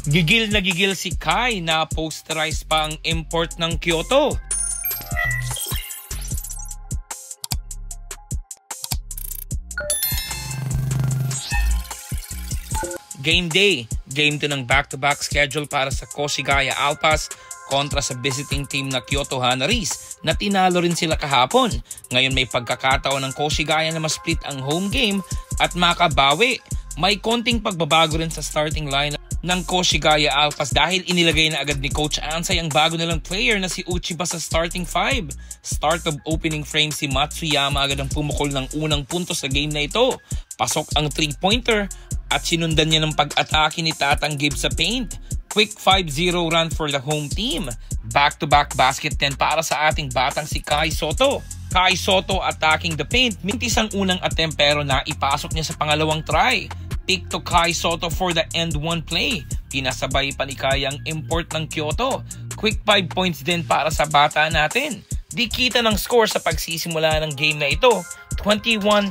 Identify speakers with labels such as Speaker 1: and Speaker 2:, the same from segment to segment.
Speaker 1: Gigil na gigil si Kai na posterize pa ang import ng Kyoto. Game day, game 2 ng back-to-back schedule para sa Koshigaya Alpas kontra sa visiting team na Kyoto Hanaris na tinalo rin sila kahapon. Ngayon may pagkakataon ng Koshigaya na ma-split ang home game at makabawi. May konting pagbabago rin sa starting lineup ng Koshigaya Alpas dahil inilagay na agad ni Coach Ansay ang bago nilang player na si Uchiba sa starting 5. Start of opening frame si Matsuyama agad ang pumukol ng unang punto sa game na ito. Pasok ang 3-pointer at sinundan niya ng pag-atake ni Tatang Gibbs sa paint. Quick 5-0 run for the home team. Back-to-back basket din para sa ating batang si Kai Soto. Kai Soto attacking the paint. Mintis ang unang attempt pero naipasok niya sa pangalawang try. Pick to Kai Soto for the end one play. Pinasabay pa ni Kai ang import ng Kyoto. Quick 5 points din para sa bata natin. Di kita ng score sa pagsisimula ng game na ito. 21-24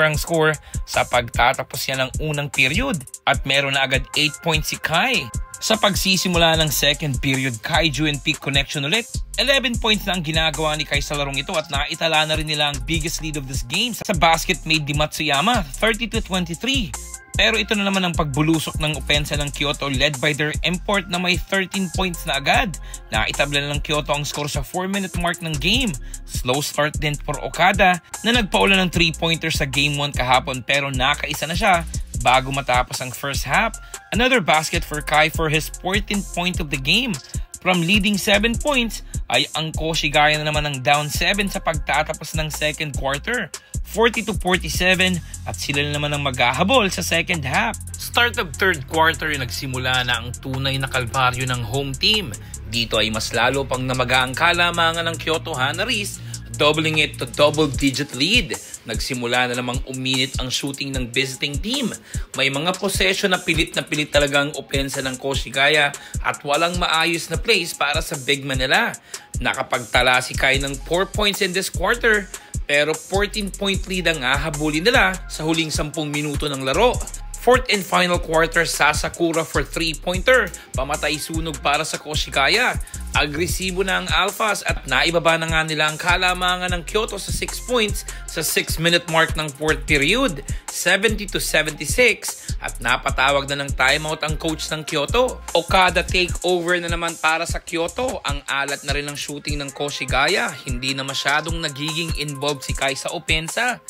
Speaker 1: ang score sa pagtatapos niya ng unang period. At meron na agad 8 points si Kai. Sa pagsisimula ng second period, Kaiju and Peak connection ulit. 11 points na ang ginagawa ni Kai sa larong ito at naitala na rin nila ang biggest lead of this game sa basket made ni Matsuyama, 30-23. Pero ito na naman ang pagbulusok ng opensa ng Kyoto led by their import na may 13 points na agad. Naitabla na ng Kyoto ang score sa 4-minute mark ng game. Slow start din for Okada na nagpaula ng 3-pointer sa game 1 kahapon pero nakaisa na siya bago matapos ang first half. Another basket for Kai for his 14th point of the game. From leading 7 points ay ang Koshigaya na naman ang down 7 sa pagtatapos ng second quarter. 40-47 at sila naman ang maghahabol sa second half. Start of third quarter nagsimula na ang tunay na kalbaryo ng home team. Dito ay mas lalo pang namaga ang kalamangan ng Kyoto Hanaris, doubling it to double-digit lead. Nagsimula na namang uminit ang shooting ng visiting team. May mga possession na pilit talaga ang opensa ng Koshigaya at walang maayos na plays para sa big man nila. Nakapagtala si Kai ng 4 points in this quarter pero 14-point lead ang hahabulin nila sa huling 10 minuto ng laro. Fourth and final quarter, Sasakura for 3-pointer. Pamatay sunog para sa Koshigaya. Agresibo na ang Alphas at naibaba na nga nila ang kalamangan ng Kyoto sa 6 points sa 6-minute mark ng 4th period. 70-76 at napatawag na ng timeout ang coach ng Kyoto. Okada takeover na naman para sa Kyoto. Ang alat na rin ng shooting ng Koshigaya. Hindi na masyadong nagiging involved si Kai sa opensa.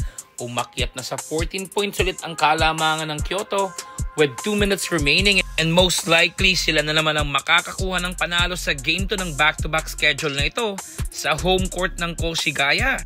Speaker 1: Umakyat na sa 14 points ulit ang kalamangan ng Kyoto with 2 minutes remaining and most likely sila na naman ang makakakuha ng panalo sa game 2 ng back-to-back schedule na ito sa home court ng Koshigaya.